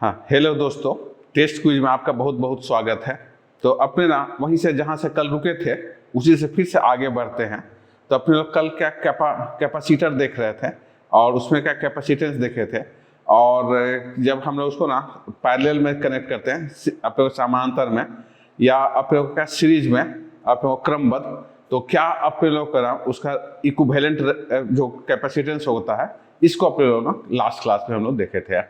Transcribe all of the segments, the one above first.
हाँ, हेलो दोस्तों। Test quiz में आपका बहुत बहुत स्वागत है। तो अपने ना वहीं से जहाँ से कल रुके थे उसी से फिर से आगे बढ़ते हैं। तो अपने लोग कल क्या कैपेसिटर देख रहे थे और उसमें क्या कैपेसिटेंस देखे थे, और जब हम लोग उसको ना पैरेलल में कनेक्ट करते हैं अपने लोग समांतर में या अपने लोग क्या सीरीज में अपने लोग क्रमबद्ध, तो क्या अपने लोग का ना उसका इक्विवेलेंट जो कैपेसिटेंस होता है इसको अपने लोग ना लास्ट क्लास में हम लोग देखे थे।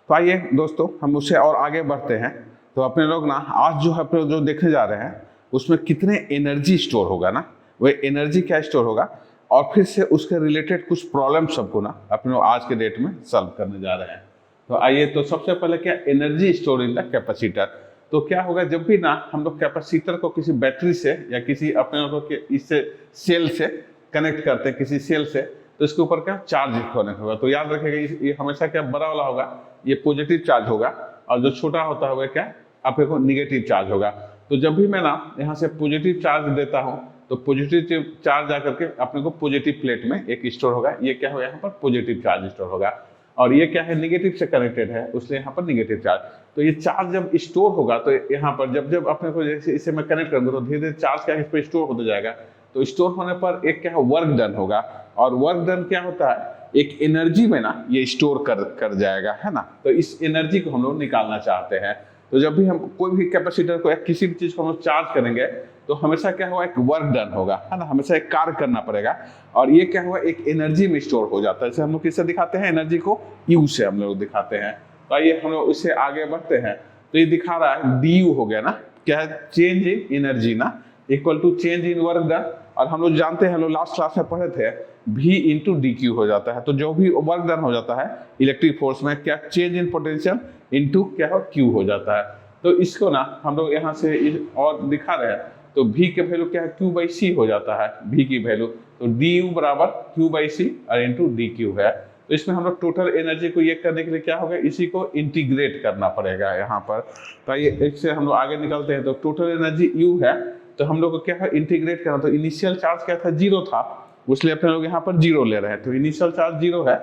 तो आइए दोस्तों हम उससे और आगे बढ़ते हैं। तो अपने लोग ना आज जो अपने जो देखने जा रहे हैं उसमें कितने एनर्जी स्टोर होगा ना, वह एनर्जी क्या स्टोर होगा, और फिर से उसके रिलेटेड कुछ प्रॉब्लम सबको ना अपने लोग आज के डेट में सॉल्व करने जा रहे हैं। तो आइए, तो सबसे पहले क्या energy store in the capacitor. तो क्या होगा जब भी ना हम लोग कैपेसिटर को किसी बैटरी से या किसी अपने लोगों के इससे सेल से कनेक्ट करते हैं, किसी सेल से, तो इसके ऊपर क्या चार्ज होने होगा। तो याद रखिएगा ये हमेशा क्या बड़ा वाला होगा, ये पॉजिटिव चार्ज होगा, और जो छोटा होता है वह क्या आपके को निगेटिव चार्ज होगा। तो जब भी मैं ना यहाँ से पॉजिटिव चार्ज देता हूँ तो पॉजिटिव चार्ज आकर के अपने को पॉजिटिव प्लेट में एक स्टोर होगा, ये क्या होगा यहाँ पर पॉजिटिव चार्ज स्टोर होगा, और ये क्या है निगेटिव से कनेक्टेड है उसलिए यहाँ पर निगेटिव चार्ज। तो ये चार्ज जब स्टोर होगा तो यहाँ पर जब जब अपने को जैसे इसे मैं कनेक्ट करूँगा तो धीरे धीरे चार्ज क्या है इस पर स्टोर होता जाएगा। तो स्टोर होने पर एक क्या है वर्क डन होगा, और वर्क डन क्या होता है एक एनर्जी में ना ये स्टोर कर जाएगा, है ना। तो इस एनर्जी को हम लोग निकालना चाहते हैं। तो जब भी हम कोई भी कैपेसिटर को या किसी भी चीज को हम लोग चार्ज करेंगे तो हमेशा क्या होगा एक वर्क डन होगा, है ना, हमेशा एक कार्य करना पड़ेगा, और ये क्या होगा एक एनर्जी में स्टोर हो जाता है। जैसे हम लोग किससे दिखाते हैं एनर्जी को, यू से हम लोग दिखाते हैं। तो आइए हम लोग इससे आगे बढ़ते हैं। तो ये दिखा रहा है डी यू हो गया ना, क्या है चेंज इन एनर्जी ना equal to change in work done, और हम लोग जानते हैं हम लोग लास्ट क्लास में पढ़े थे V इंटू डी क्यू हो जाता है। तो जो भी वर्क डन हो जाता है इलेक्ट्रिक फोर्स में क्या चेंज इन पोटेंशियल इंटू क्या हो क्यू हो जाता है। तो इसको ना हम लोग यहाँ से और दिखा रहे हैं। तो V के वैल्यू क्या है क्यू बाई सी हो जाता है, V की वैल्यू। तो डी यू बराबर क्यू बाई सी और इंटू डी क्यू है। तो इसमें हम लोग टोटल एनर्जी को ये करने के लिए क्या होगा इसी को इंटीग्रेट करना पड़ेगा यहाँ पर। तो ये इससे हम लोग आगे निकलते हैं। तो टोटल एनर्जी यू है, तो हम लोग को क्या है इंटीग्रेट करना। तो इनिशियल चार्ज क्या था जीरो था, इसलिए अपने लोग यहाँ पर जीरो ले रहे हैं। तो इनिशियल चार्ज जीरो है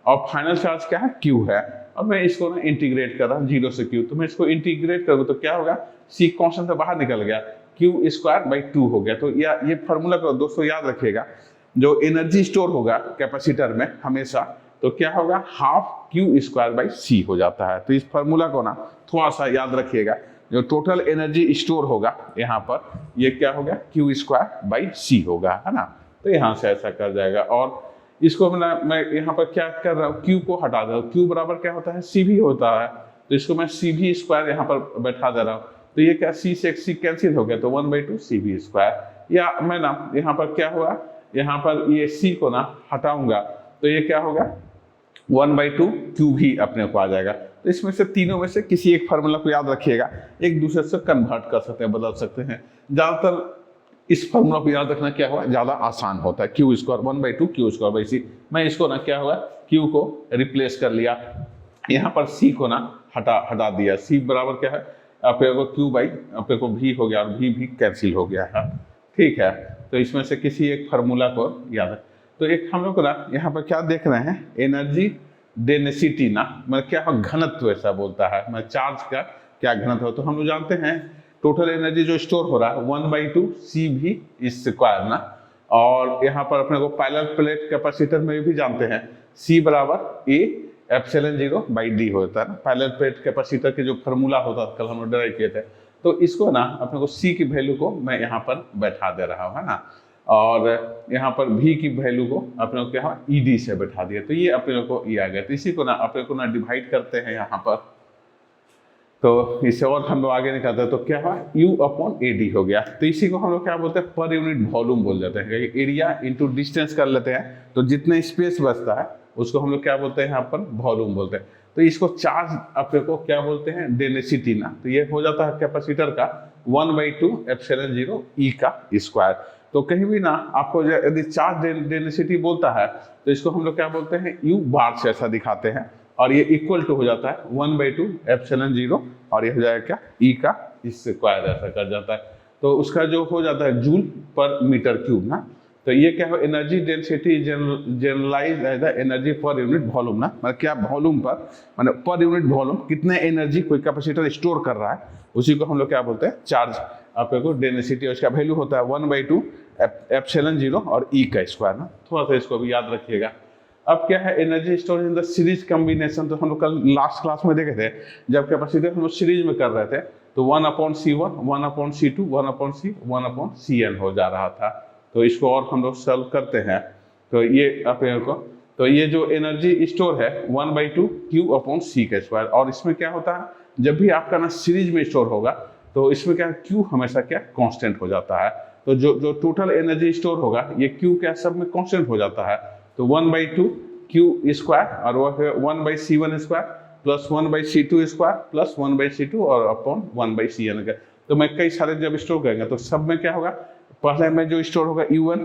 और फाइनल चार्ज क्या है क्यू है, और मैं इसको ना इंटीग्रेट कर रहा हूँ जीरो से क्यू। तो मैं इसको इंटीग्रेट करूँ तो क्या होगा सी कांस्टेंट से बाहर निकल गया, क्यू स्क्वायर बाई टू हो गया। तो ये फॉर्मूला को दोस्तों याद रखिएगा, जो एनर्जी स्टोर होगा कैपेसिटर में हमेशा तो क्या होगा हाफ क्यू स्क्वायर बाई सी हो जाता है। तो इस फॉर्मूला को ना थोड़ा सा याद रखिएगा, जो टोटल एनर्जी स्टोर होगा यहाँ पर ये क्या होगा क्यू स्क्वायर बाई सी होगा, है ना। तो यहाँ से ऐसा कर जाएगा, और इसको मैं यहाँ पर क्या कर रहा हूँ क्यू को हटा दे रहा हूँ। क्यू बराबर क्या होता है सी भी होता है, तो इसको मैं सी भी स्क्वायर यहाँ पर बैठा दे रहा हूँ। तो ये क्या सी से सी कैंसिल हो गया, तो वन बाई टू सी भी स्क्वायर। या मैं ना यहाँ पर क्या हुआ यहाँ पर ये सी को ना हटाऊंगा तो ये क्या होगा वन बाई टू क्यू भी अपने को आ जाएगा। तो इसमें से तीनों में से किसी एक फार्मूला को याद रखिएगा, एक दूसरे से कन्वर्ट कर सकते हैं, बदल सकते हैं। ज़्यादातर इस फार्मूला को याद रखना क्या हुआ ज़्यादा आसान होता है, Q square one by two Q square by C. मैं इसको ना क्या हुआ क्यू को रिप्लेस कर लिया, यहाँ पर सी को ना हटा दिया। सी बराबर क्या है अपने को क्यू बाई अपने को भी हो गया, और भी कैंसिल हो गया है, ठीक है। तो इसमें से किसी एक फार्मूला को याद है। तो एक हम लोग ना यहाँ पर क्या देख रहे हैं एनर्जी डेंसिटी ना, मतलब क्या घनत्व ऐसा बोलता है, मैं चार्ज का क्या घनत्व। तो हम लोग जानते हैं टोटल एनर्जी जो स्टोर हो रहा है वन बाई टू सी भी स्क्वायर ना, और यहाँ पर अपने को पैरेलल प्लेट कैपेसिटर में भी जानते हैं सी बराबर A epsilon zero by D होता है ना। पैरेलल प्लेट कैपेसिटर के जो फार्मूला होता है कल हम लोग डिराइव किए थे। तो इसको ना अपने को सी की वैल्यू को मैं यहाँ पर बैठा दे रहा हूँ, है ना, और यहाँ पर भी की वैल्यू को अपने को क्या ई डी से बैठा दिया। तो ये अपने को ये आ गया। तो इसी को ना अपने को ना डिवाइड करते हैं यहाँ पर, तो इसे और हम लोग आगे निकालते हैं तो क्या हुआ U अपॉन ए डी हो गया। तो इसी को हम लोग क्या बोलते हैं पर यूनिट वॉल्यूम बोल जाते हैं, एरिया इंटू डिस्टेंस कर लेते हैं। तो जितने स्पेस बचता है उसको हम लोग क्या बोलते हैं यहाँ पर वॉल्यूम बोलते हैं। तो इसको चार्ज अपने को क्या बोलते हैं डेंसिटी ना। तो ये हो जाता है कैपेसिटर का one by two epsilon zero E का स्क्वायर। तो कहीं भी ना आपको यदि चार्ज डेंसिटी बोलता है तो इसको हम लोग क्या बोलते हैं यू बार से ऐसा दिखाते हैं, और ये इक्वल टू हो जाता है one by two epsilon zero, और ये हो जाएगा क्या ई का स्क्वायर ऐसा कर जाता है। तो उसका जो हो जाता है जूल पर मीटर क्यूब ना। तो ये क्या है, energy density generalize as the energy per unit volume ना, मतलब क्या वॉल्यूम पर, मतलब पर यूनिट वॉल्यूम कितने एनर्जी कोई कैपेसिटर स्टोर कर रहा है, उसी को हम लोग क्या बोलते हैं, चार्ज। आपको डेंसिटी, उसका वैल्यू होता है 1/2 एप्सिलॉन 0 और ई का स्क्वायर ना, थोड़ा सा इसको भी याद रखिएगा। अब क्या है, energy storage in the series combination, तो हम लोग कल लास्ट क्लास में देखे थे, जब कैपेसिटर हम लोग सीरीज में कर रहे थे तो 1/C1 1/C2 1/C 1/Cn हो जा रहा था। तो इसको और हम लोग सॉल्व करते हैं, तो ये अपने को, तो ये जो एनर्जी स्टोर है 1/2 Q/C का स्क्वायर, और इसमें क्या होता है, जब भी आपका ना सीरीज में स्टोर होगा तो इसमें क्या Q हमेशा क्या कांस्टेंट हो जाता है। तो जो टोटल एनर्जी स्टोर होगा ये Q क्या सब में कांस्टेंट हो जाता है। तो 1/2 Q स्क्वायर और वो 1/C1 square plus 1/C2 square plus 1/C2 और अपॉन 1/Cn का। तो मैं कई सारे जब स्टोर करेंगे तो सब में क्या होगा, पहले में जो स्टोर होगा U1,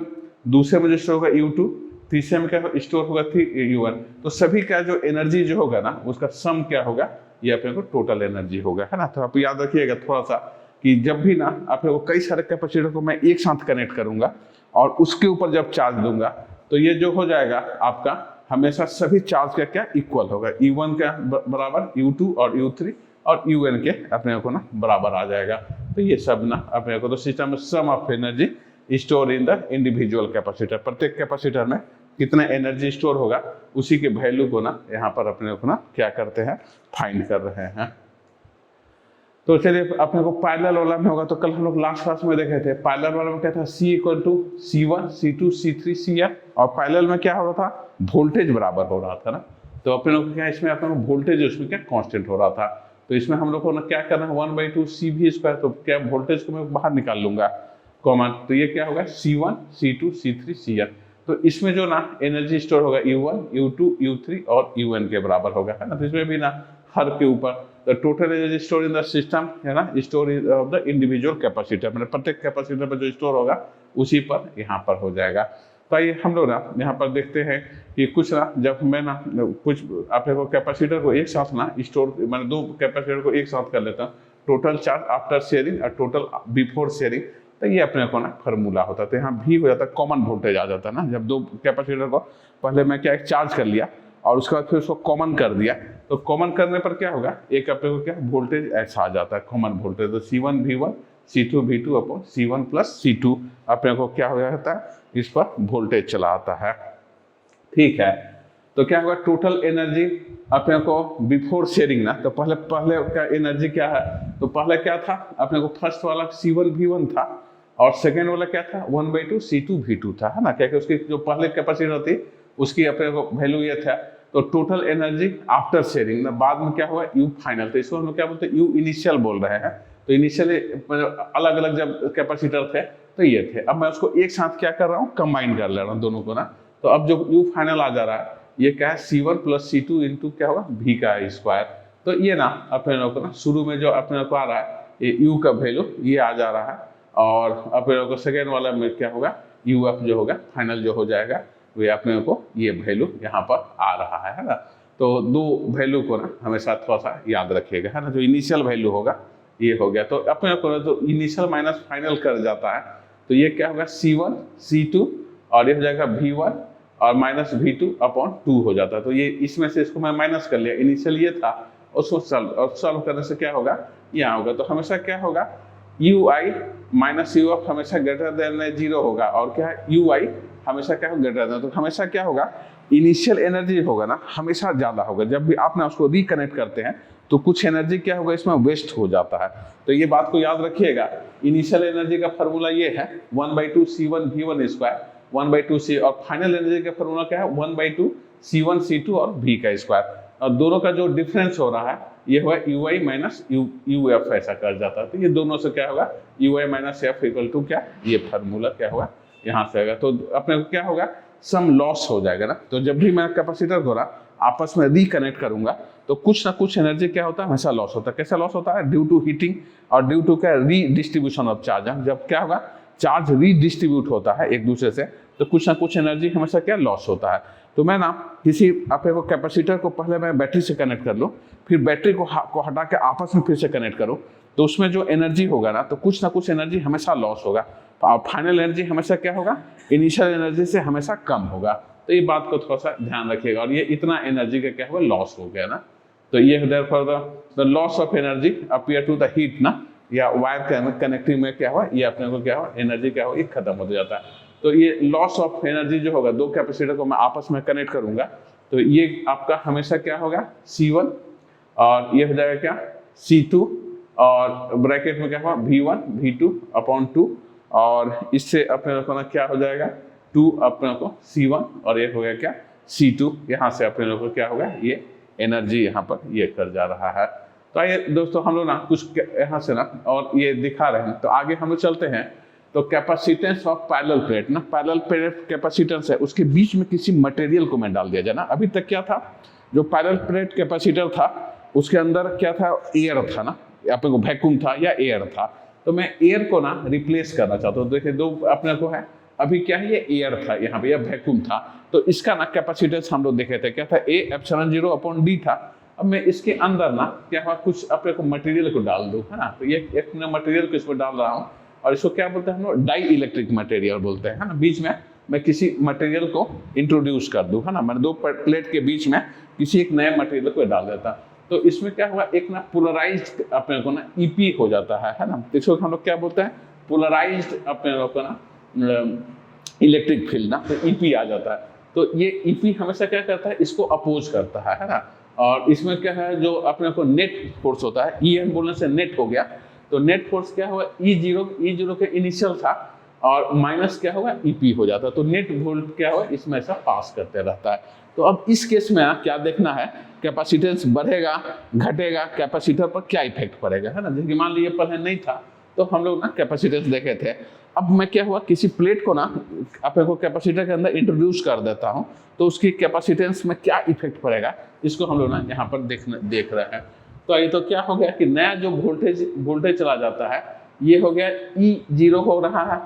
दूसरे में जो स्टोर होगा U2, तीसरे में क्या स्टोर होगा U1। तो सभी का जो एनर्जी जो होगा ना उसका सम क्या होगा, ये अपने को टोटल एनर्जी होगा, है ना। तो आप याद रखिएगा थोड़ा सा कि जब भी ना अपने को कई सारे कैपेसिटर को मैं एक साथ कनेक्ट करूंगा और उसके ऊपर जब चार्ज दूंगा तो ये जो हो जाएगा आपका हमेशा सभी चार्ज का क्या इक्वल होगा, U1 का बराबर U2 और U3 और UN के अपने को ना बराबर आ जाएगा। तो ये सब ना अपने को, तो सिस्टम में sum of energy store in the individual capacitor, प्रत्येक कैपेसिटर में कितना एनर्जी स्टोर होगा उसी के वैल्यू को ना यहाँ पर अपने को ना क्या करते हैं, फाइंड कर रहे हैं। तो चलिए अपने को पैरेलल वाला में होगा, तो कल हम लोग लास्ट क्लास में देखे थे पैरेलल वाला में क्या था, C = C1 C2 C3 Cn, और पैरेलल में क्या हो रहा था, वोल्टेज बराबर हो रहा था ना। तो अपने लोग क्या इसमें अपने को वोल्टेज उसमें क्या कांस्टेंट हो रहा था। तो इसमें हम लोग को ना क्या करना है, 1/2 CV स्क्वायर, तो क्या वोल्टेज को मैं बाहर निकाल लूंगा कॉमन, तो ये क्या होगा C1 C2 C3 Cn। तो इसमें जो ना एनर्जी स्टोर होगा U1 U2 U3 और UN के बराबर होगा, है ना। तो इसमें भी ना हर के ऊपर the total energy store in the system, है ना, store of the individual capacitor, मतलब प्रत्येक कैपेसिटर पर जो स्टोर होगा उसी पर यहाँ पर हो जाएगा। तो आइए हम लोग ना यहाँ पर देखते हैं कि कुछ ना, जब मैं ना कुछ अपने को कैपेसिटर को एक साथ ना स्टोर, मैंने दो कैपेसिटर को एक साथ कर लेता हूँ, टोटल चार्ज आफ्टर शेयरिंग और टोटल बिफोर शेयरिंग, तो ये अपने को ना फार्मूला होता है। तो यहाँ भी हो जाता है, कॉमन वोल्टेज आ जाता है ना, जब दो कैपेसिटर को पहले मैं क्या एक चार्ज कर लिया और उसके बाद फिर उसको कॉमन कर दिया, तो कॉमन करने पर क्या होगा, एक अपने को क्या वोल्टेज ऐसा आ जाता है, कॉमन वोल्टेज। तो C1 V1 C2 V2 upon C1 plus C2 अपने को क्या हो जाता है, इस पर वोल्टेज चला आता है, ठीक है। तो क्या होगा, टोटल एनर्जी अपने को बिफोर शेयरिंग ना, तो पहले का एनर्जी क्या है, तो पहले क्या था अपने को, फर्स्ट वाला C1 V1 था और सेकेंड वाला क्या था 1/2 C2 V2 था, है ना। क्या कि उसकी जो पहले कैपेसिटर थी उसकी अपने को वैल्यू ये था। तो टोटल एनर्जी आफ्टर शेयरिंग ना, बाद में क्या हुआ U फाइनल, तो इसको हम क्या बोलते हैं, U इनिशियल बोल रहे हैं। तो इनिशियली अलग अलग जब कैपेसिटर थे तो ये थे, अब मैं उसको एक साथ क्या कर रहा हूँ, कंबाइन कर ले रहा हूँ दोनों को ना। तो अब जो U फाइनल आ जा रहा है ये क्या है, C1 प्लस C2 इंटू क्या होगा V का स्क्वायर। तो ये ना अपने लोग को ना शुरू में जो अपने लोग को आ रहा है ये U का वैल्यू ये आ जा रहा है, और अपने लोग को सेकेंड वाला में क्या होगा UF जो होगा फाइनल जो हो जाएगा वे अपने को ये वैल्यू यहाँ पर आ रहा है ना। तो दो वैल्यू को ना हमेशा थोड़ा सा याद रखिएगा, है ना। जो इनिशियल वैल्यू होगा ये हो गया, तो अपने को जो इनिशियल माइनस फाइनल कर जाता है, तो ये क्या होगा C1 C2 और ये हो जाएगा V1 और माइनस V2 अपॉन 2 हो जाता है। तो ये इसमें से इसको मैं माइनस कर लिया, इनिशियल ये था उसको सॉल्व करने से क्या होगा, यहाँ होगा। तो हमेशा क्या होगा, UI माइनस UF हमेशा ग्रेटर देन 0 होगा, और क्या है UI हमेशा क्या होगा ग्रेटर देन। तो हमेशा क्या होगा, इनिशियल एनर्जी होगा ना हमेशा ज़्यादा होगा, जब भी आप ना उसको रिकनेक्ट करते हैं तो कुछ एनर्जी क्या होगा इसमें वेस्ट हो जाता है। तो ये बात को याद रखिएगा, इनिशियल एनर्जी का फॉर्मूला ये है 1/2 C1 V1 स्क्वायर 1/2 C, और फाइनल एनर्जी का फॉर्मूला क्या है 1/2 C1 C2 और V का स्क्वायर, और दोनों का जो डिफरेंस हो रहा है ये हुआ UI माइनस UF ऐसा कर जाता है। तो ये दोनों से क्या होगा UI minus F equal to क्या, ये फार्मूला क्या होगा यहाँ से आएगा। तो अपने को क्या होगा, सम लॉस हो जाएगा ना। तो जब भी मैं कैपेसिटर को ना आपस में रिकनेक्ट करूंगा तो कुछ ना कुछ एनर्जी क्या होता है हमेशा लॉस होता है। कैसा लॉस होता है, ड्यू टू हीटिंग और ड्यू टू क्या रीडिस्ट्रीब्यूशन ऑफ चार्ज। जब क्या होगा चार्ज रीडिस्ट्रीब्यूट होता है एक दूसरे से, तो कुछ ना कुछ एनर्जी हमेशा क्या लॉस होता है। तो मैं ना किसी अपने को कैपेसिटर को पहले मैं बैटरी से कनेक्ट कर लूँ, फिर बैटरी को हटा के आपस में फिर से कनेक्ट करूँ, तो उसमें जो एनर्जी होगा ना, तो कुछ ना कुछ एनर्जी हमेशा लॉस होगा और फाइनल एनर्जी हमेशा क्या होगा, इनिशियल एनर्जी से हमेशा कम होगा। तो ये बात को थोड़ा सा ध्यान रखिएगा। और ये इतना एनर्जी का क्या हुआ, लॉस हो गया ना, तो ये therefore the loss of energy appear to the heat ना, या वायर कनेक्टिंग में क्या हुआ, ये अपने को क्या हुआ, एनर्जी क्या हुआ, ये खत्म हो जाता है। तो ये लॉस ऑफ एनर्जी जो होगा, दो कैपेसिटर को मैं आपस में कनेक्ट करूंगा, तो ये आपका हमेशा क्या होगा, C1 और ये हो जाएगा क्या, C2 और ब्रैकेट में क्या हुआ, V1 V2 अपॉन 2 और इससे अपने लोगों को क्या हो जाएगा 2 अपने को C1 और ये हो गया क्या C2। यहाँ से अपने लोगों को क्या होगा, ये एनर्जी यहाँ पर ये कर जा रहा है। तो आइए दोस्तों हम लोग ना कुछ यहाँ से ना और ये दिखा रहे हैं, तो आगे हम लोग चलते हैं। तो कैपेसिटेंस ऑफ पैरेलल प्लेट ना, पैरेलल प्लेट कैपेसिटेंस है, उसके बीच में किसी मटेरियल को मैं डाल दिया जाए ना। अभी तक क्या था, जो पैरेलल प्लेट कैपेसिटर था उसके अंदर क्या था, एयर था ना, अपने को वैक्यूम था या एयर था। तो मैं एयर को ना रिप्लेस करना चाहता हूँ। देखिए दो अपने को है, अभी क्या है, ये एयर था यहाँ पे, या वैक्यूम था, तो इसका ना कैपेसिटेंस हम लोग देखे थे क्या था, A एप्सिलॉन 0 अपॉन D था। अब मैं इसके अंदर ना क्या हुआ, कुछ अपने को मटेरियल को डाल दूँ, है ना। तो ये एक मटेरियल को इसमें डाल रहा हूँ और इसको क्या बोलते हैं हम लोग, डाई इलेक्ट्रिक मटेरियल बोलते हैं, है ना। बीच में मैं किसी मटेरियल को इंट्रोड्यूस कर दूँ, है ना, मैं दो प्लेट के बीच में किसी एक नए मटेरियल को डाल देता। तो इसमें क्या हुआ, एक ना पोलराइज्ड अपने को ना EP हो जाता है ना। इसको हम लोग क्या बोलते हैं, पोलराइज्ड अपने लोग को ना इलेक्ट्रिक फील्ड ना, तो EP आ जाता है। तो ये EP हमेशा क्या करता है, इसको अपोज करता है ना। और इसमें क्या है, जो अपने को नेट फोर्स होता है, EN बोलने से नेट हो गया, तो नेट फोर्स क्या हुआ, E0 के इनिशियल था और माइनस क्या होगा, EP हो जाता है। तो नेट वोल्ट क्या हुआ, इसमें ऐसा पास करते रहता है। तो अब इस केस में क्या देखना है, कैपेसिटेंस बढ़ेगा घटेगा, कैपेसिटर पर क्या इफेक्ट पड़ेगा, है ना। जैसे मान लीजिए पहले नहीं था तो हम लोग ना कैपेसिटेंस देखे थे। अब मैं क्या हुआ, किसी प्लेट को ना अपने को कैपेसिटर के अंदर इंट्रोड्यूस कर देता हूँ, तो उसकी कैपेसिटेंस में क्या इफेक्ट पड़ेगा, इसको हम लोग ना यहाँ पर देख रहे हैं। तो ये तो क्या हो गया कि नया जो वोल्टेज चला जाता है, ये हो गया E0 हो रहा है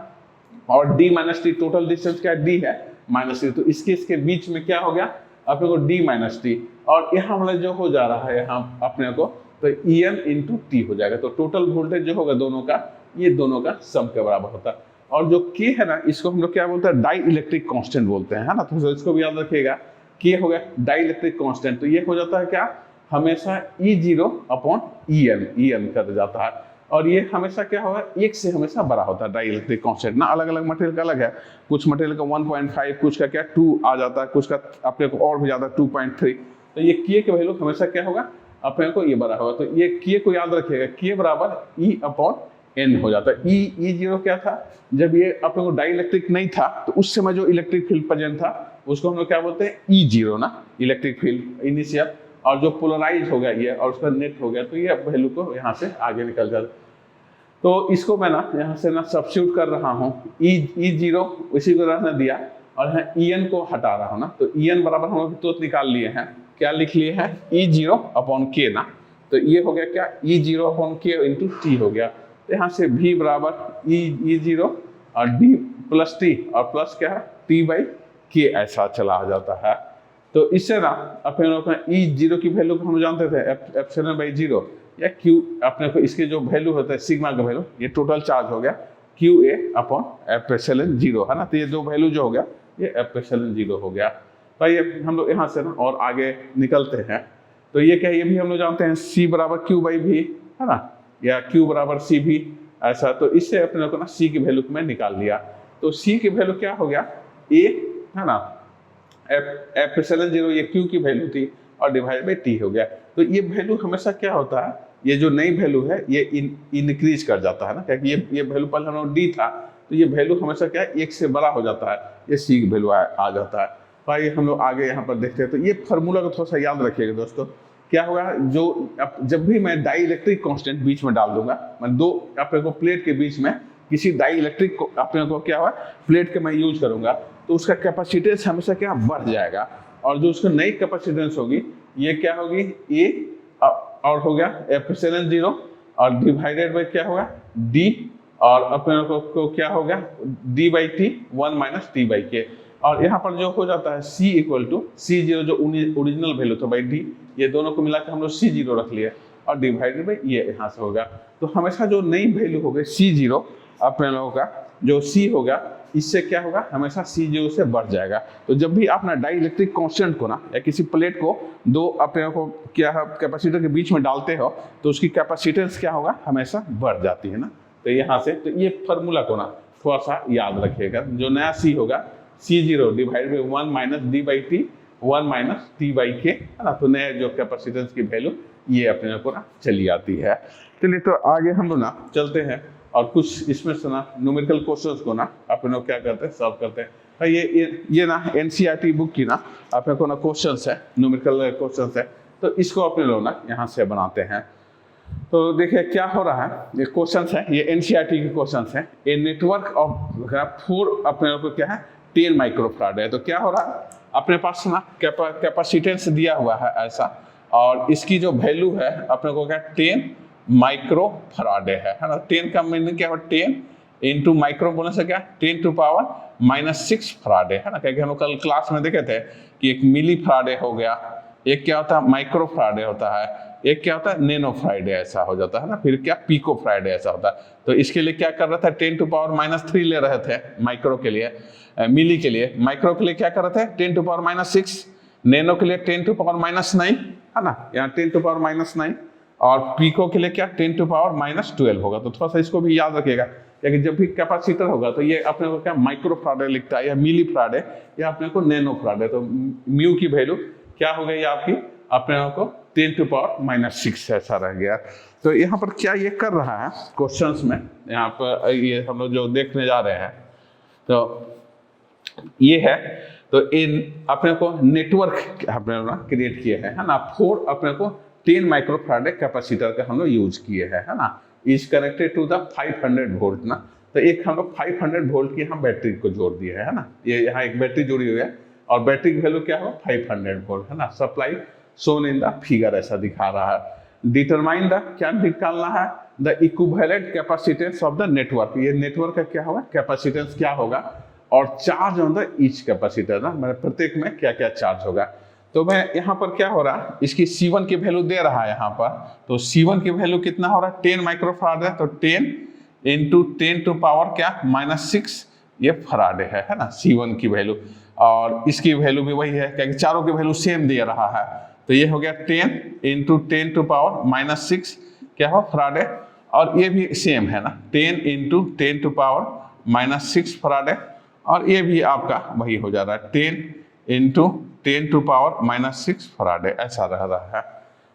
और D minus T, total distance क्या D है -T, तो इसके बीच में क्या हो गया अपने को D माइनस टी, और यहाँ वाला जो हो जा रहा है यहाँ अपने को, तो EN इंटू T हो जाएगा। तो टोटल वोल्टेज जो होगा दोनों का, ये दोनों का सम के बराबर होता है। और जो K है ना, इसको हम लोग क्या बोलते हैं, डाई इलेक्ट्रिक कांस्टेंट बोलते हैं, है ना। तो इसको भी याद रखिएगा, K हो गया डाई इलेक्ट्रिक कांस्टेंट, तो ये हो जाता है क्या, हमेशा E0 अपॉन EN कर जाता है। और ये हमेशा क्या होगा, एक से हमेशा बड़ा होता है डाई इलेक्ट्रिक कांस्टेंट ना। अलग अलग मटेरियल का अलग है, कुछ मटेरियल का 1.5, कुछ का क्या 2 आ जाता है, कुछ का अपने को और भी ज़्यादा 2.3। तो ये K के वैल्यू हमेशा क्या होगा, अपने को ये बड़ा होगा। तो ये K को याद रखिएगा, K बराबर E अपॉन N हो जाता है। E0 क्या था, जब ये अपने को डाई इलेक्ट्रिक नहीं था, तो उस समय जो इलेक्ट्रिक फील्ड प्रेजेंट था उसको हम लोग क्या बोलते हैं, E0 ना, इलेक्ट्रिक फील्ड इनिशियल। और जो पोलराइज हो गया ये और उसका नेट हो गया, तो ये वैल्यू को यहाँ से आगे निकल जाता। तो इसको मैं ना यहाँ से ना सब्स्टिट्यूट कर रहा हूँ, E0 इसी को रहने दिया और यहाँ EN को हटा रहा हूँ ना। तो EN बराबर हम लोग तुरंत निकाल लिए हैं, क्या लिख लिए हैं, E0 अपॉन K ना। तो ये हो गया क्या, E0 upon K into T हो गया। तो यहाँ से V बराबर E0 और D प्लस T और प्लस क्या है T बाई K ऐसा चला जाता है। तो इससे ना अपने लोग E0 की वैल्यू को हम जानते थे एप्सिलॉन बाई 0 या Q, अपने को इसके जो वैल्यू होता है सिग्मा का वैल्यू, ये टोटल चार्ज हो गया QA अपॉन एप्सिलॉन 0, है ना। तो ये दो वैल्यू जो हो गया ये एप्सिलॉन 0 हो गया। तो ये हम लोग यहाँ से ना और आगे निकलते हैं। तो ये क्या है, ये भी हम लोग जानते हैं C बराबर Q बाई V, है ना, या Q बराबर C भी ऐसा। तो इससे अपने लोग को ना C की वैल्यू को मैं निकाल लिया। तो C की वैल्यू क्या हो गया, A, है ना, एप्सिलॉन 0 ये Q की वैल्यू थी और डिवाइड बाई T हो गया। तो ये वैल्यू हमेशा क्या होता है, ये जो नई वैल्यू है ये इंक्रीज कर जाता है ना, क्योंकि ये वैल्यू पहले हम लोग D था, तो ये वैल्यू हमेशा क्या है, 1 से बड़ा हो जाता है, ये C की वैल्यू आ जाता है। तो आइए हम लोग आगे यहाँ पर देखते हैं। तो ये फार्मूला को थोड़ा सा याद रखिएगा दोस्तों। क्या होगा, जो जब भी मैं डाई इलेक्ट्रिक कांस्टेंट बीच में डाल दूंगा, मैं दो अपने को प्लेट के बीच में किसी डाई इलेक्ट्रिक को अपने को क्या हुआ प्लेट के मैं यूज करूंगा, तो उसका कैपेसिटेंस हमेशा क्या बढ़ जाएगा। और जो उसका नई कैपेसिटेंस होगी ये क्या होगी, A और हो गया एप्सिलॉन 0 और डिवाइडेड बाई क्या होगा D और अपने को क्या हो गया D by T 1 minus T by K, और यहाँ पर जो हो जाता है c equal to C zero जो ओरिजिनल वैल्यू था बाई डी, ये दोनों को मिला के हम लोग सी जीरो रख लिए और डिवाइडेड बाई ये यहाँ से होगा। तो हमेशा जो नई वैल्यू हो गई सी जीरो अपने लोगों का जो c होगा इससे क्या होगा हमेशा सी जीरो से बढ़ जाएगा। तो जब भी आप ना डाइलेक्ट्रिक कांस्टेंट को ना या किसी प्लेट को दो अपने को क्या है कैपेसिटर के बीच में डालते हो तो उसकी कैपेसिटेंस क्या होगा हमेशा बढ़ जाती है ना। तो यहाँ से तो ये फार्मूला को ना थोड़ा सा याद रखिएगा, जो नया सी होगा C zero divide by 1 minus D by T 1 minus T by K है ना। तो नए जो कैपेसिटेंस की वैल्यू ये अपने को ना चली आती है। चलिए तो आगे हम लोग ना चलते हैं और कुछ इसमें से ना न्यूमेरिकल क्वेश्चंस को ना अपने लोग क्या करते हैं सॉल्व करते हैं। भाई ये ना एनसीईआरटी बुक की ना अपने को ना क्वेश्चंस है न्यूमेरिकल क्वेश्चंस है, तो इसको अपने लोग ना यहाँ से बनाते हैं। तो देखिए क्या हो रहा है, ये क्वेश्चंस है, ये एनसीईआरटी के क्वेश्चंस है। ए नेटवर्क ऑफ 4 अपने लोग को क्या है 10 माइक्रोफैराड है। तो क्या हो रहा है अपने पास ना कैपेसिटेंस दिया हुआ है ऐसा, और इसकी जो वैल्यू है अपने को क्या 10 माइक्रोफैराड है ना। 10 का मीनिंग क्या है 10 इंटू माइक्रो बोलने से क्या 10 टू पावर -6 फैराड है ना। क्योंकि हम लोग कल क्लास में देखे थे कि एक मिली फैराड हो गया, एक क्या होता है माइक्रो फैराड होता है, एक क्या होता है नैनो फैराड ऐसा हो जाता है ना, फिर क्या पिको फैराड ऐसा होता है। तो इसके लिए क्या कर रहा था 10 टू पावर -3 ले रहे थे माइक्रो के लिए, मिली के लिए, माइक्रो के लिए क्या कर रहे थे 10 टू पावर -6, नैनो के लिए 10 टू पावर -9 है ना, यहाँ 10 टू पावर -9, और पीको के लिए क्या 10 टू पावर -12 होगा। तो थोड़ा सा इसको भी याद रखिएगा, क्योंकि जब भी कैपेसिटर होगा तो ये अपने को क्या माइक्रो फैराड लिखता है या मिली फैराड है या अपने को नैनो फैराड है। तो म्यू की वैल्यू क्या हो गई आपकी अपने को 10 टू पावर -6 ऐसा रह गया। तो यहाँ पर क्या ये कर रहा है क्वेश्चंस में, यहाँ पर ये हम लोग जो देखने जा रहे हैं तो ये है, तो इन अपने को नेटवर्क अपने ना क्रिएट किए हैं है ना, 4 अपने को 10 माइक्रोफैराड कैपेसिटर का हम लोग यूज किए हैं है ना, is connected to the 500 volt ना। तो एक हम लोग 500 वोल्ट की हम बैटरी को जोड़ दिए है ना, ये यहाँ एक बैटरी जुड़ी हुई है और बैटरी की वैल्यू क्या हो 500 वोल्ट है ना। Supply shown in the figure ऐसा दिखा रहा है। डिटरमाइन द क्या निकालना है the equivalent capacitance of the network, ये नेटवर्क का क्या होगा कैपेसिटेंस क्या होगा, और charge on the each capacitor ना, मतलब प्रत्येक में क्या क्या चार्ज होगा। तो मैं यहाँ पर क्या हो रहा है इसकी C1 की वैल्यू दे रहा है यहाँ पर, तो C1 की वैल्यू कितना हो रहा है 10 माइक्रोफैराड है, तो 10 इंटू 10 टू पावर क्या -6 ये फैराड है ना C1 की वैल्यू, और इसकी वैल्यू भी वही है क्योंकि चारों की वैल्यू सेम दे रहा है। तो ये हो गया 10 इंटू 10 टू पावर -6 क्या हो फैराड है, और ये भी सेम है ना 10 इंटू 10 टू पावर -6 फैराड है, और ये भी आपका वही हो जा रहा है 10 इंटू 10 टू पावर -6 फैराड ऐसा रह रहा है।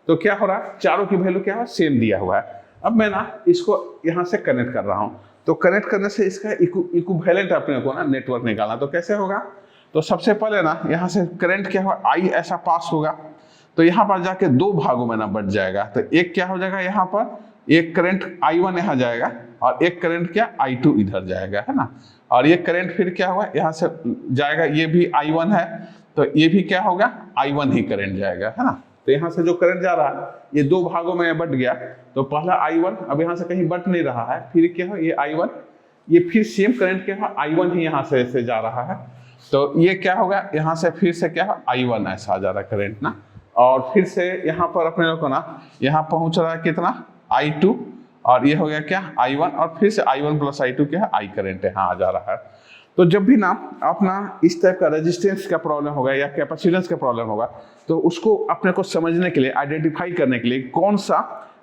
तो क्या हो रहा है चारों की वैल्यू क्या है सेम दिया हुआ है। अब मैं ना इसको यहाँ से कनेक्ट कर रहा हूँ, तो कनेक्ट करने से इसका इक्विवेलेंट अपने को ना नेटवर्क निकालना। तो कैसे होगा, तो सबसे पहले ना यहाँ से करंट क्या होगा आई ऐसा पास होगा, तो यहाँ पर जाके 2 भागों में ना बढ़ जाएगा। तो एक क्या हो जाएगा यहाँ पर एक करंट I1 यहाँ जाएगा और एक करंट क्या I2 इधर जाएगा है ना, और ये करंट फिर क्या होगा यहाँ से जाएगा, ये भी I1 है तो ये भी क्या होगा I1 ही करंट जाएगा है ना। तो यहाँ से जो करंट जा रहा है ये 2 भागों में बढ़ गया, तो पहला I1 अब यहाँ से कहीं बढ़ नहीं रहा है, फिर क्या हो ये I1, ये फिर सेम करंट क्या है I1 ही यहाँ से जा रहा है, तो ये क्या होगा यहाँ से फिर से क्या है I1 ऐसा आ जा रहा है करंट ना, और फिर से यहाँ पर अपने लोग को ना यहाँ पहुँच रहा है कितना I2, और ये हो गया क्या I1, और फिर से I1 प्लस I2 क्या है I करंट यहाँ आ जा रहा है। तो जब भी ना अपना इस टाइप का रेजिस्टेंस का प्रॉब्लम होगा या कैपेसिटेंस का प्रॉब्लम होगा, तो उसको अपने को समझने के लिए आइडेंटिफाई करने के लिए कौन सा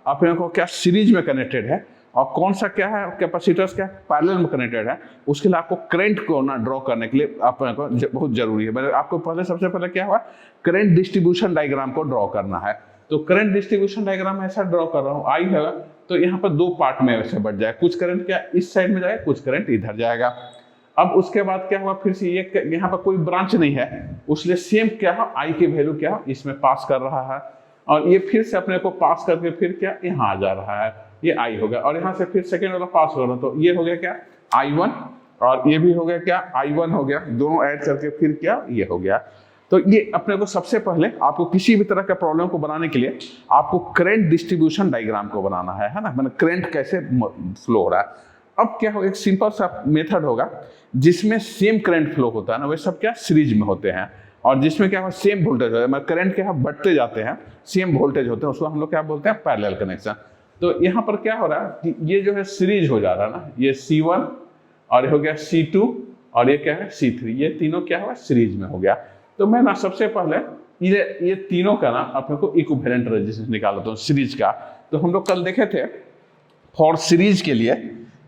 अपने को क्या सीरीज में कनेक्टेड है और कौन सा क्या है कैपेसिटर्स क्या पैरेलल में कनेक्टेड है, उसके लिए आपको करंट को ना ड्रॉ करने के लिए अपने को बहुत जरूरी है। मतलब आपको पहले सबसे पहले क्या हुआ करंट डिस्ट्रीब्यूशन डायग्राम को ड्रॉ करना है। तो करंट डिस्ट्रीब्यूशन डायग्राम ऐसा ड्रॉ कर रहा हूँ, आई है तो यहाँ पर 2 पार्ट में वैसे बढ़ जाए, कुछ करंट क्या इस साइड में जाएगा, कुछ करंट इधर जाएगा। अब उसके बाद क्या हुआ फिर से ये यहाँ पर कोई ब्रांच नहीं है, उसलिए सेम क्या है आई की वैल्यू क्या है इसमें पास कर रहा है, और ये फिर से अपने को पास करके फिर क्या यहाँ आ जा रहा है, ये आई हो गया, और यहाँ से फिर सेकेंड वाला पास हो रहा है, तो ये हो गया क्या I1 और ये भी हो गया क्या I1 हो गया, दोनों ऐड करके फिर क्या ये हो गया। तो ये अपने को सबसे पहले आपको किसी भी तरह का प्रॉब्लम को बनाने के लिए आपको करंट डिस्ट्रीब्यूशन डायग्राम को बनाना है ना, मतलब करंट कैसे फ्लो हो रहा है। अब क्या हो, एक सिंपल सा मेथड होगा जिसमें सेम करंट फ्लो होता है ना, वे सब क्या सीरीज में होते हैं, और जिसमें क्या हो सेम वोल्टेज होता है, करंट क्या है बढ़ते जाते हैं, सेम वोल्टेज होते हैं, उसको हम लोग क्या बोलते हैं, पैरेलल कनेक्शन। तो यहाँ पर क्या हो रहा है कि ये जो है सीरीज हो जा रहा है ना, ये C1 और ये हो गया C2 और ये क्या है C3, ये तीनों क्या हुआ सीरीज में हो गया। तो मैं ना सबसे पहले ये तीनों का ना अपने को इक्विवेलेंट रेजिस्टेंस निकालता हूँ सीरीज का। तो हम लोग कल देखे थे फॉर सीरीज के लिए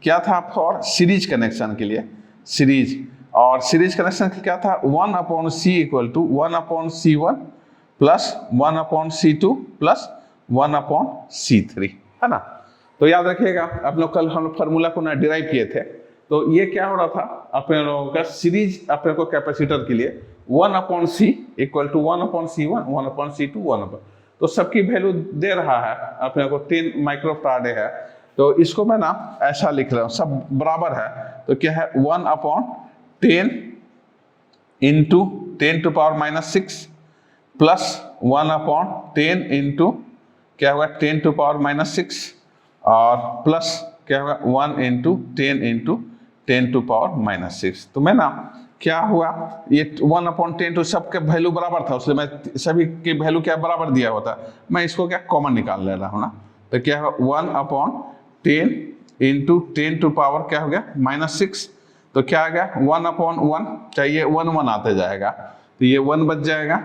क्या था, फॉर सीरीज कनेक्शन के लिए सीरीज, और सीरीज कनेक्शन क्या था 1/C equal to 1/C1 plus 1/C2 plus 1/C3, है ना। तो याद रखिएगा, आप लोग कल हम फार्मूला को ना डिराइव किए थे। तो ये क्या हो रहा था अपने लोगों का सीरीज अपने को कैपेसिटर के लिए 1/C equal to 1/C1 1/C2 1/, तो सबकी वैल्यू दे रहा है अपने को 10 माइक्रोफैराड है। तो इसको मैं ना ऐसा लिख रहा हूँ, सब बराबर है। तो क्या है 1/10 इंटू 10⁻⁻6 प्लस 1/10 इंटू क्या होगा 10⁻⁻6 और प्लस क्या होगा 1 इंटू 10 इंटू 10⁻⁻6। तो मैं ना क्या हुआ, ये 1/10 तो सबके वैल्यू बराबर था, उसलिए मैं सभी के वैल्यू क्या बराबर दिया होता, मैं इसको क्या कॉमन निकाल ले रहा हूँ ना। तो क्या होगा 1/10 इंटू 10⁻ क्या हो गया -6, तो क्या आ गया 1/1, चाहिए 1 आते जाएगा, तो ये 1 बच जाएगा,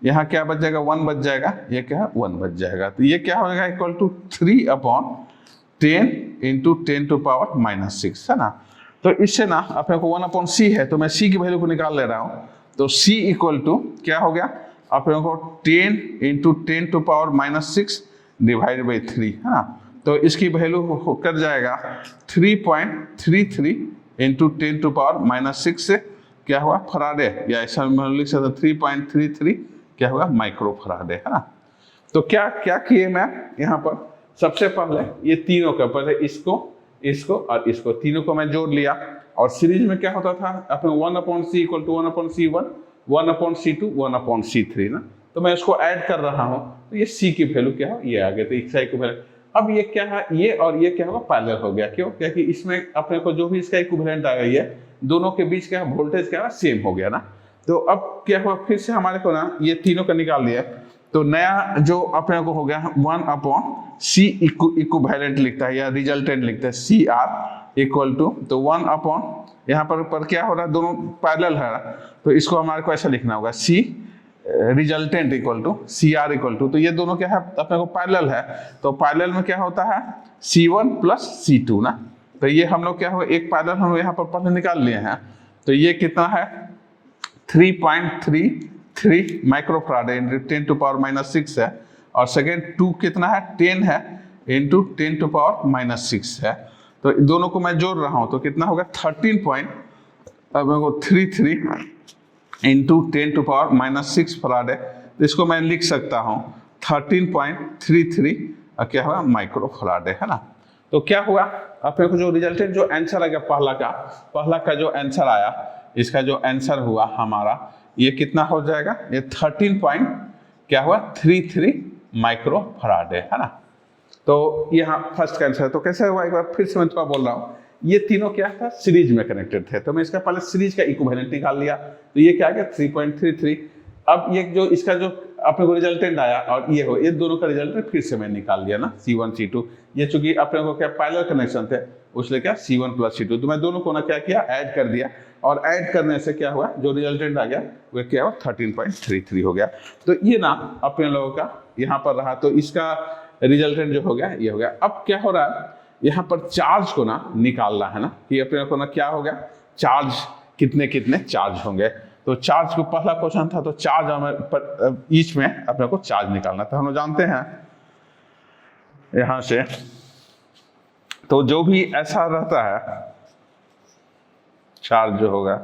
यहाँ क्या बच जाएगा 1 बच जाएगा, ये क्या है 1 बच जाएगा। तो ये क्या हो जाएगा इक्वल टू 3/10 इंटू 10⁻⁻6, है ना। तो इससे ना अपने को 1/C है, तो मैं C की वैल्यू को निकाल ले रहा हूँ। तो C इक्वल टू क्या हो गया अपने को 10 इंटू 10⁻⁻6 डिवाइड बाई 3, है ना। तो इसकी वैल्यू कर जाएगा 3.33 इंटू 10⁻⁻6 से क्या हुआ फराडे, या ऐसा लिख सकते 3.33 क्या होगा माइक्रो फराडे, है ना। तो क्या क्या किए मैं यहाँ पर, सबसे पहले ये तीनों का पहले इसको और इसको तीनों को मैं जोड़ लिया, और सीरीज में क्या होता था अपने 1/C equal to 1/C1 1/C2 1/C3 ना। तो मैं इसको ऐड कर रहा हूँ, तो ये C की वैल्यू क्या हो ये आ गया। तो इक्विवेलेंट, अब ये क्या है, ये और ये क्या होगा पैरेलल हो गया, क्यों, क्योंकि इसमें अपने को जो भी इसका इक्विवेलेंट आ गई है, दोनों के बीच क्या वोल्टेज क्या सेम हो गया ना। तो अब क्या हुआ, फिर से हमारे को ना ये तीनों का निकाल लिया, तो नया जो अपने को हो गया 1/C इक्विवेलेंट लिखता है या रिजल्टेंट लिखता है CR इक्वल टू, तो 1/ यहाँ पर क्या हो रहा है दोनों पैरेलल है, तो इसको हमारे को ऐसा लिखना होगा C resultant equal to CR equal to, तो ये दोनों क्या है अपने को पैरेलल है, तो पैरेलल में क्या होता है C1 प्लस C2 ना। तो ये हम लोग क्या हो एक पैरेलल हम यहाँ पर पहले निकाल लिए हैं, तो ये कितना है 3.33 माइक्रोफैराड इंटू 10⁻⁻6 है, और सेकेंड 2 कितना है 10 है इंटू 10⁻⁻6 है। तो दोनों को मैं जोड़ रहा हूँ, तो कितना होगा 13.33 इंटू 10⁻⁻6 फैराड है। तो इसको मैं लिख सकता हूँ 13.33 क्या हुआ माइक्रो फैराड है ना। तो क्या हुआ अपने को जो रिजल्टेंट जो आंसर आ गया पहला का जो आंसर आया, इसका जो आंसर हुआ हमारा ये कितना हो जाएगा, ये 13.33 माइक्रो फैराड है ना। तो यहाँ फर्स्ट का आंसर है। तो कैसे हुआ एक बार फिर से मैं थोड़ा बोल रहा हूँ, ये तीनों क्या था सीरीज में कनेक्टेड थे, तो मैं इसका पहले सीरीज का इक्विवेलेंट निकाल लिया, तो ये क्या आ गया 3.33। अब ये जो इसका जो अपने को रिजल्टेंट आया और ये हो, ये दोनों का रिजल्टेंट फिर से मैं निकाल लिया ना C1 C2, ये चूंकि अपने को क्या पैरेलल कनेक्शन थे उसलिए क्या C1 प्लस C2, तो मैं दोनों को ना क्या किया ऐड कर दिया, और ऐड करने से क्या हुआ जो रिजल्टेंट आ गया वो क्या हुआ 13.33 हो गया। तो ये ना अपने लोगों का यहाँ पर रहा, तो इसका रिजल्टेंट जो हो गया ये हो गया। अब क्या हो रहा है यहाँ पर चार्ज को ना निकालना है ना, कि अपने को ना क्या हो गया चार्ज कितने कितने चार्ज होंगे। तो चार्ज को पहला क्वेश्चन था, तो चार्ज हमें ईच में अपने को चार्ज निकालना था। हम लोग जानते हैं यहां से, तो जो भी ऐसा रहता है चार्ज जो होगा,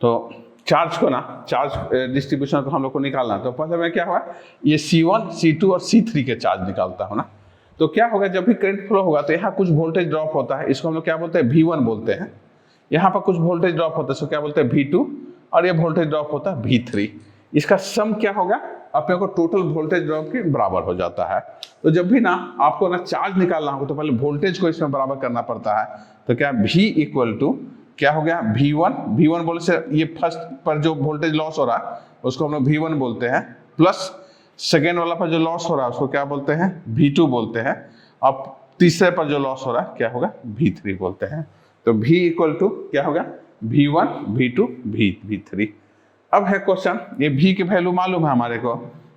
तो चार्ज को ना चार्ज डिस्ट्रीब्यूशन को हम लोग को निकालना, तो पहले में क्या हुआ ये C1 C2 और C3 के चार्ज निकालता हूं ना। तो क्या होगा जब भी करंट फ्लो होगा तो यहाँ कुछ वोल्टेज ड्रॉप होता है, इसको हम लोग क्या बोलते हैं V1 बोलते हैं। यहाँ पर कुछ वोल्टेज ड्रॉप होता है इसको क्या बोलते हैं V2, और ये वोल्टेज ड्रॉप होता है V3। इसका सम क्या होगा अपने को टोटल वोल्टेज ड्रॉप के बराबर हो जाता है। तो जब भी ना आपको ना चार्ज निकालना होगा तो पहले वोल्टेज को इसमें बराबर करना पड़ता है। तो क्या V इक्वल टू क्या हो गया V1 बोले से ये फर्स्ट पर जो वोल्टेज लॉस हो रहा है उसको हम लोग V1 बोलते हैं, प्लस सेकेंड वाला पर जो लॉस हो रहा है उसको क्या बोलते हैं V2 बोलते हैं, अब तीसरे पर जो लॉस हो रहा है क्या होगा V3 बोलते हैं। तो V इक्वल टू क्या होगा V1 V2 V3। अब है क्वेश्चन, ये V की वैल्यू मालूम है हमारे को,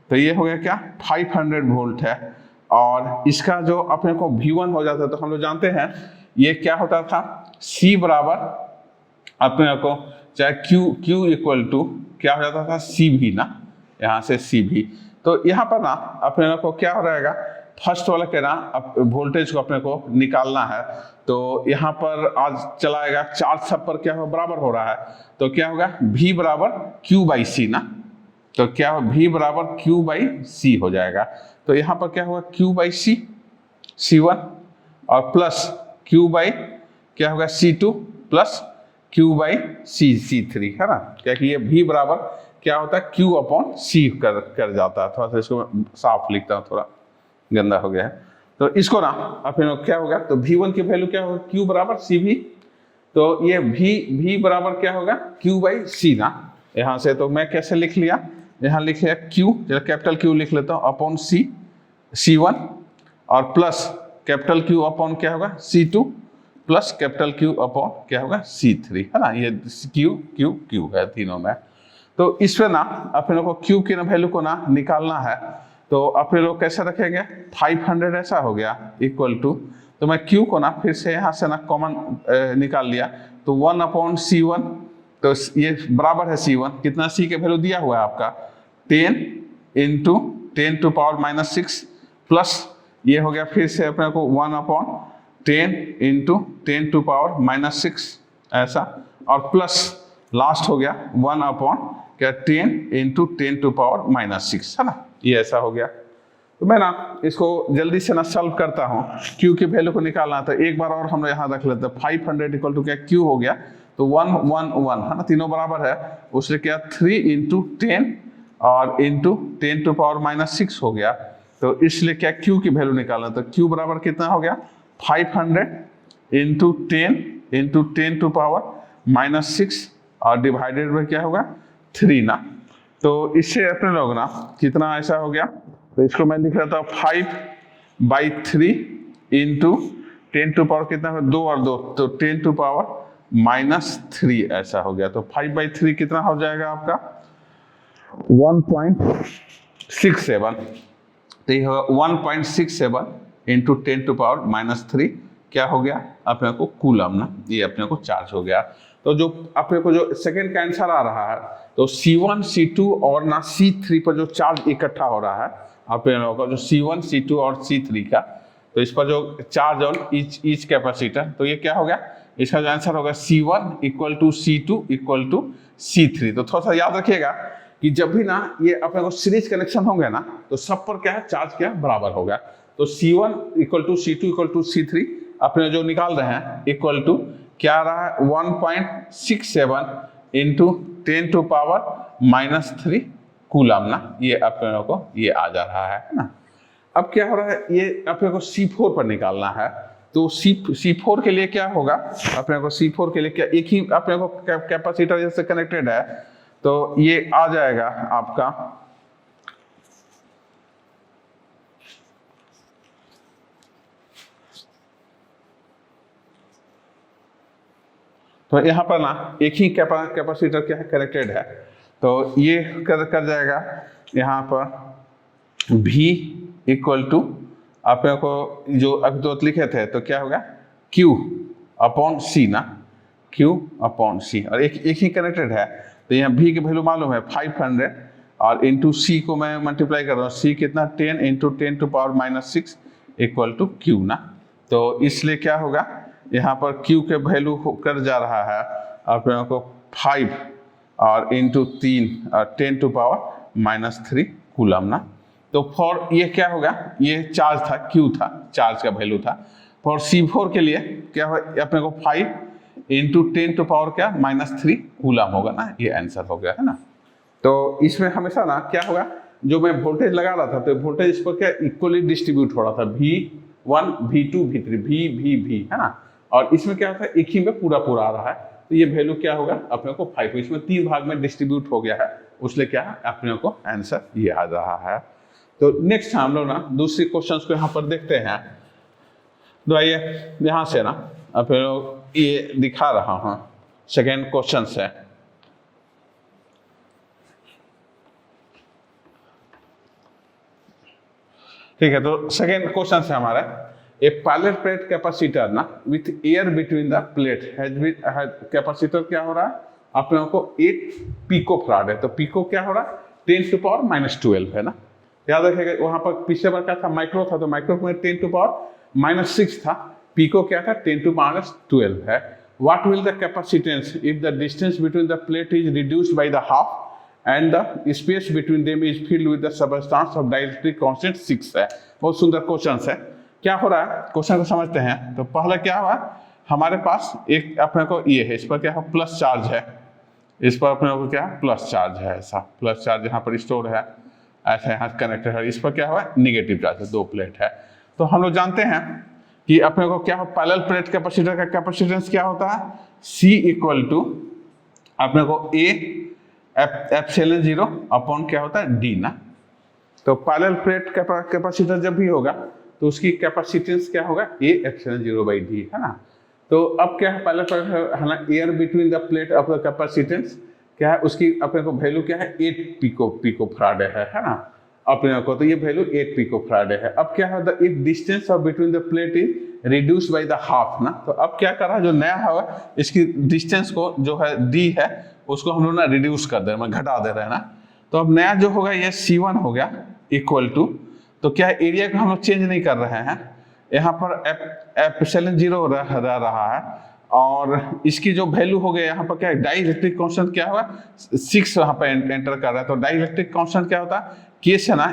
तो ये हो गया क्या 500 वोल्ट है, और इसका जो अपने को V1 हो जाता है तो हम लोग जानते हैं ये क्या होता था C बराबर अपने को चाहे Q इक्वल टू क्या हो जाता था CV ना, यहाँ से CV। तो यहाँ पर ना अपने को क्या हो रहेगा फर्स्ट वाला कहना वोल्टेज को अपने को निकालना है, तो यहाँ पर आज चलाएगा चार्ज सब पर क्या हो बराबर हो रहा है, तो क्या होगा V बराबर Q/C ना, तो क्या हो V बराबर Q/C हो जाएगा। तो यहाँ पर क्या होगा Q/C C1 और प्लस क्या होगा C2 प्लस Q/C C3 है ना, क्या कि ये V बराबर क्या होता है Q/C कर जाता है। थोड़ा सा इसको साफ लिखता हूँ, थोड़ा गंदा हो गया है। तो इसको ना अपने क्या होगा तो V1 की वैल्यू क्या होगा Q बराबर CV, तो ये V बराबर क्या होगा Q/C ना, यहाँ से तो मैं कैसे लिख लिया, यहाँ लिख लिया Q, कैपिटल Q लिख लेता हूँ अपॉन C1 और प्लस कैपिटल Q अपॉन क्या होगा C2 plus capital Q upon क्या होगा C3 है ना, ये Q है तीनों में। तो इसमें ना अपने को Q की वैल्यू को ना निकालना है, तो अपने लोग कैसे रखेंगे 500 ऐसा हो गया इक्वल टू, तो मैं Q को ना फिर से यहाँ से ना कॉमन निकाल लिया, तो 1/C1, तो ये बराबर है C1 कितना C के वैल्यू दिया हुआ है आपका 10 इंटू 10⁻⁻6 प्लस ये हो गया फिर से अपने को 1/10 इंटू 10⁻⁻6 ऐसा, और प्लस लास्ट हो गया 1/10 इंटू 10⁻⁻6 है ना, ये ऐसा हो गया। तो मैं ना इसको जल्दी से ना सॉल्व करता हूँ, Q की वैल्यू को निकालना था, एक बार और हम लोग यहाँ रख लेते हैं 500 इक्वल टू क्या Q हो गया, तो 1 1 1 है ना, तीनों बराबर है, उससे क्या 3 इंटू 10 और इंटू 10⁻⁻6 हो गया, तो इसलिए क्या Q की वैल्यू निकालना, तो Q बराबर कितना हो गया 500 इंटू 10 इंटू 10⁻⁻6 और डिवाइडेड बाय क्या होगा 3 ना, तो इससे अपने लोग ना कितना ऐसा हो गया, तो इसको मैं लिख लेता हूँ 5/3 इंटू 10⁻⁻ कितना हो 2 और 2 तो 10⁻⁻3 ऐसा हो गया, तो 5/3 कितना हो जाएगा आपका 1.67, तो ये होगा 1.67 इंटू 10⁻⁻3 क्या हो गया अपने को कूलम ना, ये अपने को चार्ज हो गया। तो जो अपने को जो सेकंड का आंसर आ रहा है, तो C1 C2 और ना C3 पर जो चार्ज इकट्ठा हो रहा है अपने लोगों का जो C1 C2 और C3 का, तो इस पर जो चार्ज ऑन ईच कैपेसिटर, तो ये क्या हो गया इसका जो आंसर होगा C1 equal to C2 equal to C3। तो थोड़ा सा याद रखिएगा कि जब भी ना ये अपने को सीरीज कनेक्शन होंगे ना तो सब पर क्या है चार्ज क्या बराबर होगा, तो C1 equal to C2 equal to C3 अपने जो निकाल रहे हैं इक्वल टू क्या रहा है 1.67 इंटू 10⁻⁻3 कूलम ना, ये अपने को ये आ जा रहा है ना। अब क्या हो रहा है ये अपने को C4 पर निकालना है, तो C4 के लिए क्या होगा अपने को C4 के लिए क्या एक ही अपने को कैपेसिटर जैसे कनेक्टेड है, तो ये आ जाएगा आपका तो यहाँ पर ना एक ही कैपेसिटर क्या है कनेक्टेड है, तो ये कर जाएगा यहाँ पर V इक्वल टू अपने को जो अभी दो लिखे थे तो क्या होगा Q/C ना, Q/C और एक ही कनेक्टेड है, तो यहाँ V की वैल्यू मालूम है 500 और इंटू C को मैं मल्टीप्लाई कर रहा हूँ, C कितना 10 इंटू 10⁻⁻6 इक्वल टू Q ना, तो इसलिए क्या होगा यहाँ पर Q के वैल्यू कर जा रहा है अपने को 5 और इंटू 3 और 10⁻⁻3 कूलम ना, तो फॉर ये क्या होगा ये चार्ज था Q था चार्ज का वैल्यू था, फॉर C4 के लिए क्या हो अपने को 5 इंटू 10⁻⁻3 कूलम होगा ना, ये आंसर हो गया है ना। तो इसमें हमेशा ना क्या होगा जो मैं वोल्टेज लगा रहा था, तो वोल्टेज इस पर क्या इक्वली डिस्ट्रीब्यूट हो रहा था, V1 V2 V3 V है ना, और इसमें क्या होता है एक ही में पूरा आ रहा है, तो ये वैल्यू क्या होगा अपने को 5, इसमें 3 भाग में डिस्ट्रीब्यूट हो गया है, उसलिए क्या है अपने को आंसर ये आ रहा है। तो नेक्स्ट हम लोग ना दूसरी क्वेश्चन को यहाँ पर देखते हैं। तो आइए यहाँ से ना अपने लोग ये दिखा रहा हूँ, सेकेंड क्वेश्चन है। ठीक है, तो सेकेंड क्वेश्चन है हमारा, ए पैरेलल प्लेट कैपेसिटर ना with air between the plate capacitor क्या हो रहा है आप लोगों को 8 पिको फराड है। तो पिको क्या हो रहा है 10⁻⁻12 है ना, याद रखिएगा। वहां पर पिछले बार क्या था माइक्रो था, तो माइक्रो में 10⁻⁻6 था, पिको क्या था 10⁻12 है। What will the capacitance if the distance between the plate is reduced by the half and the space between them is filled with the substance of dielectric constant 6 है। बहुत सुंदर क्वेश्चन है। क्या हो रहा है क्वेश्चन को समझते हैं। तो पहले क्या हुआ, हमारे पास एक अपने को ये है, इस पर क्या है प्लस चार्ज है, इस पर अपने को क्या प्लस चार्ज है, ऐसा प्लस चार्ज यहाँ पर स्टोर है, ऐसा यहाँ कनेक्टेड है। इस पर क्या हुआ निगेटिव चार्ज है, 2 प्लेट है। तो हम लोग जानते हैं कि अपने को क्या हो पैरेलल प्लेट कैपेसिटर का कैपेसिटेंस क्या होता है, C इक्वल टू अपने को A एप्सिलॉन 0 अपॉन क्या होता है D ना। तो पैरेलल प्लेट कैपेसिटर जब भी होगा तो उसकी कैपेसिटेंस क्या होगा A एप्सिलॉन 0/D है ना। तो अब क्या है पैरेलल प्लेट है ना, air between the plate of the capacitance क्या है, उसकी अपने को वैल्यू क्या है 8 पिको फराड है ना अपने को। तो ये वैल्यू 8 पिको फराड है। अब क्या है the if distance of between the plate is reduced by the half ना, तो अब क्या कर रहा है जो नया है इसकी डिस्टेंस को जो है D है उसको हम लोग ना रिड्यूस कर दे रहे हैं, घटा दे रहे हैं ना। तो अब नया जो होगा ये C1 हो गया इक्वल टू, तो क्या है एरिया को हम लोग चेंज नहीं कर रहे हैं, यहाँ पर एप्सिलॉन 0 रह रहा है, और इसकी जो वैल्यू हो गया यहाँ पर क्या है डाइलेक्ट्रिक कांस्टेंट क्या हुआ 6 यहाँ पर एंटर कर रहा है। तो डाइलेक्ट्रिक कांस्टेंट क्या होता है के से ना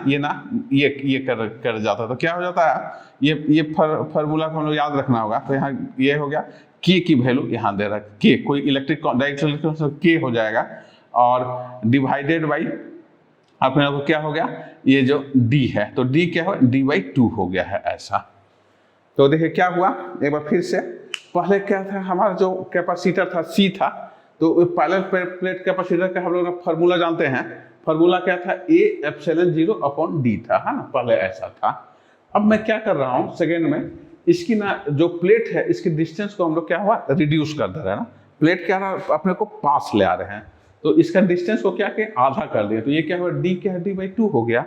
ये कर जाता है। तो क्या हो जाता है ये फार्मूला को हम लोग याद रखना होगा। तो यहाँ ये हो गया के की वैल्यू यहाँ दे रहा है, के कोई इलेक्ट्रिक डाइलेक्ट्रिक के हो जाएगा, और डिवाइडेड बाई अपने को क्या हो गया ये जो D है, तो D क्या हो D/2 हो गया है ऐसा। तो देखिए क्या हुआ एक बार फिर से, पहले क्या था हमारा जो कैपेसिटर था C था, तो पैरेलल प्लेट कैपेसिटर का हम लोग फार्मूला जानते हैं, फार्मूला क्या था A एप्सिलॉन 0 अपॉन D था है ना, पहले ऐसा था। अब मैं क्या कर रहा हूँ सेकेंड में, इसकी ना जो प्लेट है इसकी डिस्टेंस को हम लोग क्या हुआ रिड्यूस कर दे रहे हैं ना, प्लेट क्या रहा अपने को पास ले आ रहे हैं, तो इसका डिस्टेंस को क्या के आधा कर दिया। तो ये क्या हुआ D क्या है D/2 हो गया,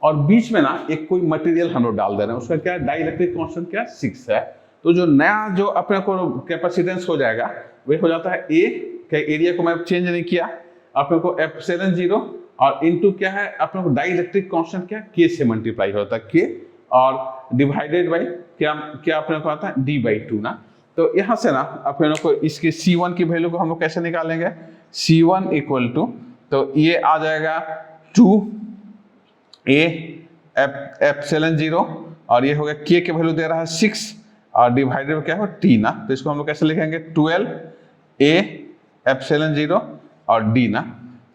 और बीच में ना एक कोई मटेरियल हम लोग डाल दे रहे हैं, उसका क्या डाइलेक्ट्रिक कांस्टेंट क्या 6 है। तो जो नया जो अपने को कैपेसिटेंस हो जाएगा वही हो जाता है A के एरिया को मैं चेंज नहीं किया, अपने को एप्सिलॉन 0 और इनटू क्या है अपने को डाइलेक्ट्रिक कांस्टेंट क्या K से मल्टीप्लाई होता है K, और डिवाइडेड बाई क्या अपने को आता है D/2 ना। तो यहाँ से ना अपने को इसके C1 की वैल्यू को हम लोग कैसे निकालेंगे, C1 इक्वल टू, तो ये आ जाएगा 2A एप्सिलॉन 0, और ये हो गया K के वैल्यू दे रहा है 6, और डिवाइडेड क्या हो T ना। तो इसको हम लोग कैसे लिखेंगे 12A एप्सिलॉन 0 और D ना।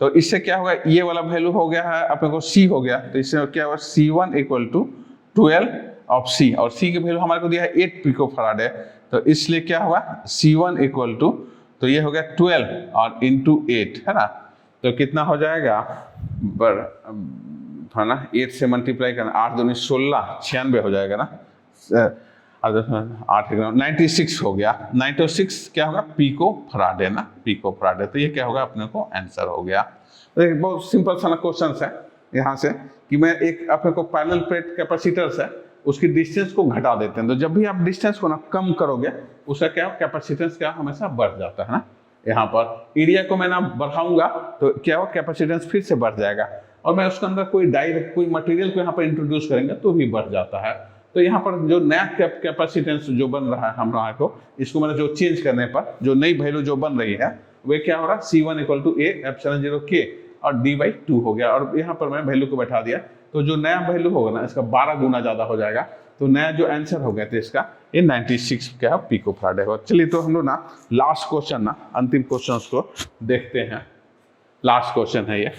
तो इससे क्या होगा ये वाला वैल्यू हो गया है अपने को C हो गया, तो इससे क्या होगा C1 equal to 12 of C, और C की वैल्यू हमारे को दिया है 8 पिको फराड है, तो इसलिए क्या हुआ C1 इक्वल टू, तो ये हो गया 12 और इंटू 8 है ना। तो कितना हो जाएगा है ना, 8 से मल्टीप्लाई करना, 8 दूनी 16 96 हो जाएगा ना, 8 96 हो गया। 96 क्या होगा पिको फराड है ना, पिको फराड है। तो ये क्या होगा अपने को आंसर हो गया। तो एक बहुत सिंपल सा क्वेश्चन है यहाँ से कि मैं एक अपने को पैरेलल प्लेट कैपेसिटर है उसकी डिस्टेंस को घटा देते हैं। तो जब भी आप डिस्टेंस को ना कम करोगे उसका क्या कैपेसिटेंस क्या हमेशा बढ़ जाता है ना। यहाँ पर एरिया को मैं ना बढ़ाऊंगा तो क्या हो कैपेसिटेंस फिर से बढ़ जाएगा, और मैं उसके अंदर कोई डायरेक्ट कोई मटेरियल को यहाँ पर इंट्रोड्यूस करेंगे तो भी बढ़ जाता है। तो यहाँ पर जो नया कैपेसिटेंस जो बन रहा है हमारा को, इसको मैंने जो चेंज करने पर जो नई वैल्यू जो बन रही है वे क्या हो रहा है C1 equal to A epsilon 0 K और D/2 हो गया, और यहाँ पर मैं वैल्यू को बैठा दिया। तो जो नया वैल्यू होगा ना इसका 12 गुना ज्यादा हो जाएगा। तो नया जो आंसर हो गया था इसका ये 96 क्या है पिको फराड है। चलिए तो हम लोग ना लास्ट क्वेश्चन ना अंतिम क्वेश्चन को देखते हैं। लास्ट क्वेश्चन है ये।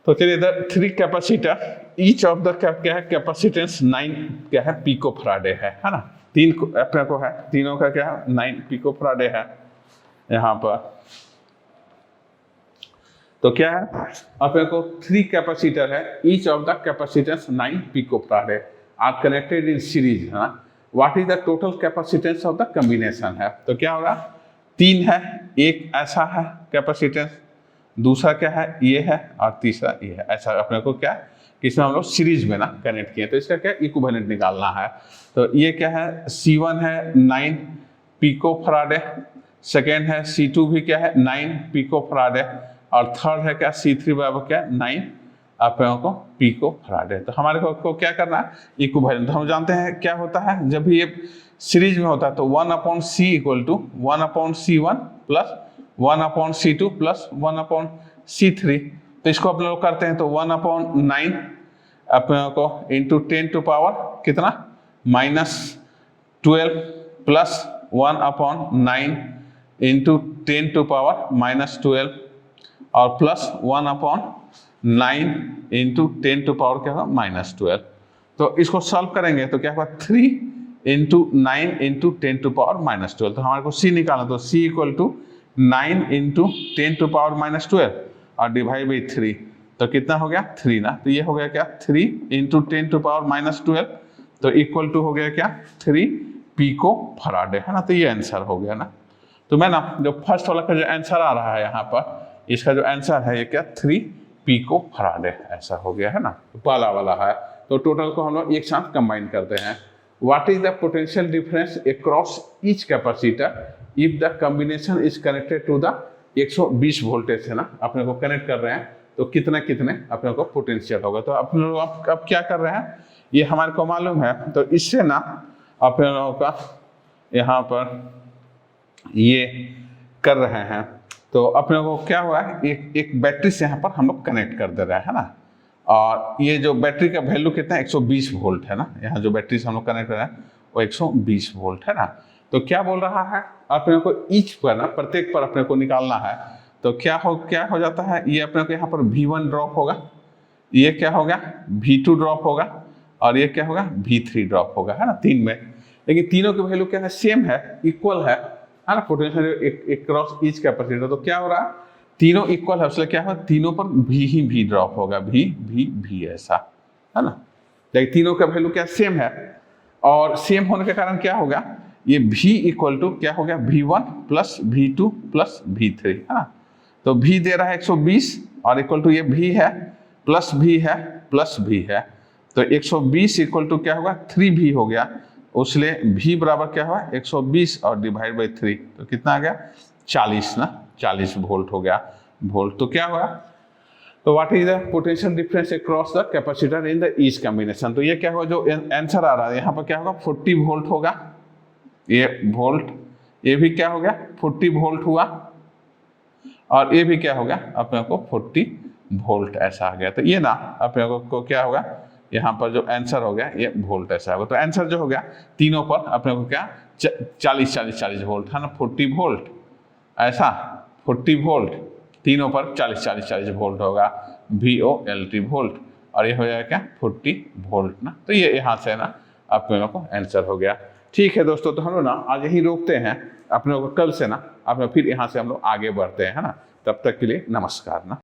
तो चलिए इधर 3 कैपेसिटर, ईच ऑफ द क्या है कैपेसिटेंस 9 क्या है पिको फराडे है ना। 3 अपने को है, तीनों का क्या है 9 पिको फराडे है यहाँ पर। तो क्या है अपने को 3 कैपेसिटर है, each of the capacitance 9 pico farad are connected in series है ना। What is the total capacitance of the combination है, तो क्या होगा 3 है, एक ऐसा है कैपेसिटेंस, दूसरा क्या है ये है और तीसरा ये है। ऐसा अपने को क्या किसमें हम लोग सीरीज में ना कनेक्ट किए, तो इसका क्या इक्विवेलेंट निकालना है। तो ये क्या है C1 है 9 पिको फराडे, सेकेंड है C2 भी क्या है 9 पिको फराडे, और थर्ड है क्या C3 बराबर क्या 9 अपने को पिको फराडे। तो हमारे को क्या करना है इक्विवेलेंट। हम जानते हैं क्या होता है जब भी ये सीरीज में होता है तो 1/C equal to 1/C1 plus 1/C2 plus 1/C3। तो इसको अपने लोग करते हैं तो 1/9 अपने को इंटू 10 टू पावर कितना -12 प्लस 1/9 इंटू 10 टू पावर -12 और प्लस 1/9 इंटू 10 टू पावर क्या होगा -12। तो इसको सॉल्व करेंगे तो क्या होगा 3 इंटू 9 इंटू 10 टू पावर -12। तो हमारे को C निकालना, तो C equal to 9 into 10 to power -12 और डिवाइड बाई 3, तो कितना हो गया 3 ना। तो ये हो गया क्या 3 इंटू 10 टू पावर -12, तो इक्वल टू हो गया क्या 3 पिको फराडे है ना। तो ये आंसर हो गया ना। तो मैं ना जो फर्स्ट वाला का जो आंसर आ रहा है यहाँ पर, इसका जो आंसर है ये क्या 3 पिको फराडे ऐसा हो गया है ना, पहला वाला है। तो टोटल को हम लोग एक साथ कंबाइन करते हैं। What is the potential difference across each capacitor if the combination is connected to the 120 voltage है ना, अपने को कनेक्ट कर रहे हैं तो कितने कितने अपने को पोटेंशियल होगा। तो अपने लोग अब क्या कर रहे हैं ये हमारे को मालूम है, तो इससे ना अपने लोगों का यहाँ पर ये कर रहे हैं। तो अपने को क्या हुआ है एक बैटरी से यहाँ पर हम लोग कनेक्ट कर दे रहे हैं ना, और ये जो बैटरी का वैल्यू कितना है 120 वोल्ट है ना। यहाँ जो बैटरी से हम लोग कनेक्ट कर रहे हैं वो 120 वोल्ट है ना। तो क्या बोल रहा है अपने को ईच पर ना प्रत्येक पर अपने को निकालना है। तो क्या हो जाता है ये अपने को यहाँ पर V1 ड्रॉप होगा, ये क्या होगा V2 ड्रॉप होगा और ये क्या होगा V3 ड्रॉप होगा है ना 3 में। लेकिन तीनों की वैल्यू क्या है सेम है, इक्वल है ना पोटेंशियल क्रॉस ईच कैपेसिटर। तो क्या हो रहा है तीनों इक्वल है, इसलिए क्या होगा तीनों पर भी ड्रॉप होगा, भी ऐसा है ना। लेकिन तीनों का वैल्यू क्या सेम है, और सेम होने के कारण क्या होगा ये V इक्वल टू क्या हो गया V1 plus V2 plus V3 है ना। तो V दे रहा है 120 और इक्वल टू ये V है प्लस V है प्लस V है, तो 120 इक्वल टू क्या होगा 3V हो गया। उसलिए V बराबर क्या हुआ 120 और डिवाइड बाई 3, तो कितना आ गया 40 ना, 40 वोल्ट हो गया वोल्ट। तो क्या हुआ तो what is the potential difference across the capacitor in the each combination. तो ये क्या होगा जो आंसर आ रहा है यहाँ पर क्या होगा 40 वोल्ट होगा, ये वोल्ट, ये भी क्या हो गया 40 वोल्ट हुआ और ये भी क्या हो गया अपने को 40 वोल्ट ऐसा आ गया। तो ये ना अपने को क्या होगा यहाँ पर जो आंसर हो गया ये वोल्ट ऐसा होगा। तो आंसर जो हो गया तीनों पर अपने को क्या 40 वोल्ट है ना, 40 वोल्ट ऐसा 40 वोल्ट तीनों पर 40 वोल्ट होगा VOLT वोल्ट, और ये हो जाएगा क्या 40 वोल्ट ना। तो ये यहाँ से ना अपने लोग को आंसर हो गया। ठीक है दोस्तों, तो हम लोग ना आज यही रोकते हैं, अपने लोग कल से ना अपने फिर यहाँ से हम लोग आगे बढ़ते हैं है ना। तब तक के लिए नमस्कार ना।